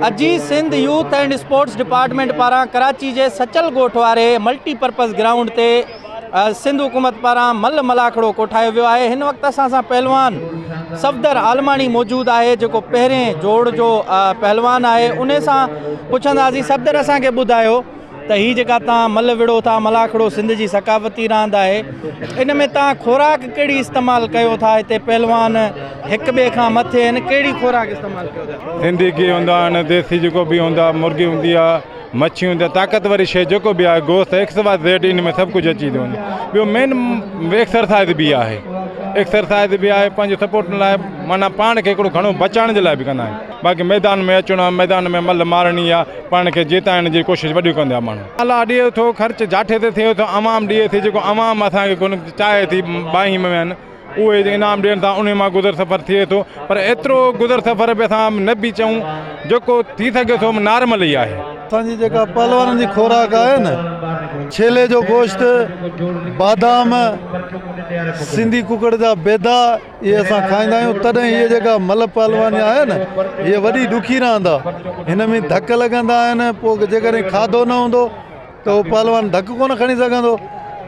अजी Sindh youth and sports department पारां कराची जे सचल गोठ वारे मल्टीपर्पज़ ग्राउंड ते सिंध हुकूमत पारां मल मलाखड़ो कोठायो वियो आहे। हिन वक़्तु असां सां पहलवान सफ़दर आलमाणी मौजूदु आहे जेको पहिरें जोड़ जो पहलवान आहे। उन सां पुछंदासीं, सफ़दर असांखे ॿुधायो त हीअ जेका तव्हां मल विड़ो था, मलाखड़ो सिंध जी सकाफ़ती रांदि आहे, इन में तव्हां खुराक कहिड़ी इस्तेमालु कयो था? हिते पहलवान हिक ॿिए खां मथे आहिनि, कहिड़ी खुराक इस्तेमालु कयो था? सिंधी घी हूंदा आहिनि, देसी जेको बि हूंदा, मुर्गी हूंदी आहे, मच्छी हूंदी आहे, ताक़तवरी शइ जेको बि आहे, गोश्त एक्सरसाइज़ इन में सभु कुझु अची थो वञे। ॿियो मेन एक्सरसाइज़ बि आहे, एक्सरसाइज़ बि आहे, पंहिंजो सपोर्ट लाइ माना पाण खे हिकिड़ो घणो बचाइण जे लाइ बि कंदा आहियूं। बाक़ी मैदान में अचिणो आहे, मैदान में मल मारणी आहे, पाण खे जिताइण जी कोशिशि वॾियूं कंदा माण्हू। अला ॾिए थो ख़र्च जाठे ते थिए थो, अवाम ॾिए थी, जेको अवाम असांखे कोन चाहे थी बाही में आहिनि उहे इनाम ॾियनि था, उन मां गुज़र सफ़र थिए थो। पर एतिरो गुज़र सफ़र बि असां न बि चऊं, जेको थी सघे थो नॉर्मल ई आहे। असांजी जेका पहलवाननि जी खुराक आहे न, छेले जो गोश्त, बादाम, सिंधी कुकड़ जा बेदा, इहे असां खाईंदा आहियूं। तॾहिं इहे जेका मल पहलवानी आहे न, इहे वॾी ॾुखी रांदि आहे। हिन में धक लॻंदा आहिनि, पोइ जेकॾहिं खाधो न हूंदो त उहो पहलवान धक कोन खणी सघंदो।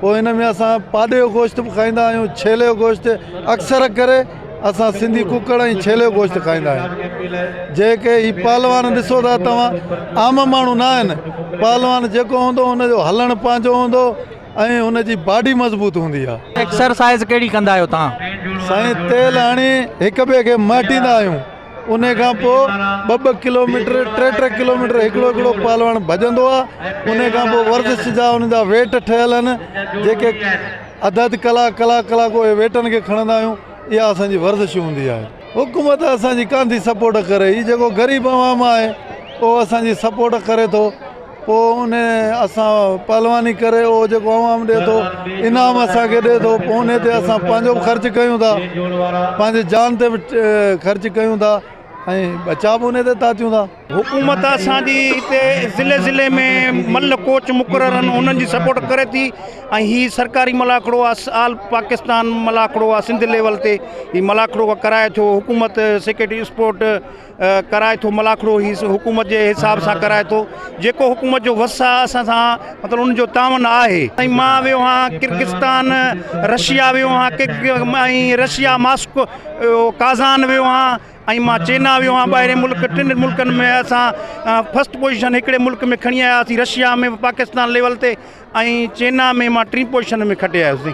पोइ हिन में असां पाॾे जो गोश्त बि खाईंदा आहियूं, छेले जो गोश्त, अक्सर करे असां सिंधी कुकड़ ऐं छेले जो गोश्त खाईंदा आहियूं। जेके ही पहलवान ॾिसो था तव्हां, आम माण्हू न आहिनि। पहलवान जेको हूंदो हुनजो हलणु पंहिंजो हूंदो ऐं हुनजी बॉडी मज़बूत हूंदी आहे। एक्सरसाइज़ कहिड़ी कंदा आहियो तव्हां? साईं, तेल हणी हिक ॿिए खे मटींदा आहियूं। उन खां पोइ 2-2 किलोमीटर, 3-3 किलोमीटर हिकिड़ो पहलवान भॼंदो आहे। उन खां पोइ वर्जिश जा उनजा वेट ठहियल आहिनि, जेके अधु कलाक उहे वेटनि खे खणंदा आहियूं। इहा असांजी वर्जिश हूंदी आहे। हुकूमत असांजी कान थी सपोर्ट करे, हीअ जेको ग़रीब अवाम आहे उहो असांजी सपोर्ट करे थो। पोइ उन असां पहलवानी करे उहो जेको अवाम ॾिए थो, इनाम असांखे ॾिए थो। पोइ उन ते असां पंहिंजो बि ख़र्चु कयूं था, पंहिंजे जान ते बि ख़र्चु कयूं था ऐं बचा बि उन ते तातियूं था। हुकूमत असांजी हिते ज़िले में मल कोच मुक़ररु आहिनि, उन्हनि जी सपोर्ट करे थी। ऐं हीअ सरकारी मलाखड़ो आहे, आल पाकिस्तान मलाखड़ो आहे, सिंध लेवल ते हीअ मलाखड़ो कराए थो। हुकूमत सेक्रेटरी स्पोर्ट कराए थो मलाखड़ो, हीअ हुकूमत जे हिसाब सां कराए थो। जेको हुकूमत जो वस आहे असां सां मतिलबु उनजो तावन आहे। ऐं मां वियो आहियां किर्गिस्तान, रशिया वियो आहियां, ऐं रशिया मास्को, काज़ान वियो आहियां, ऐं मां चेना वियो आहियां। ॿाहिरि मुल्क, 3 मुल्कनि में असां फस्ट पोजीशन हिकिड़े मुल्क में खणी आयासीं, रशिया में, पाकिस्तान लेवल ते, ऐं चेना में मां 3 पोजीशन में खटे आयोसीं।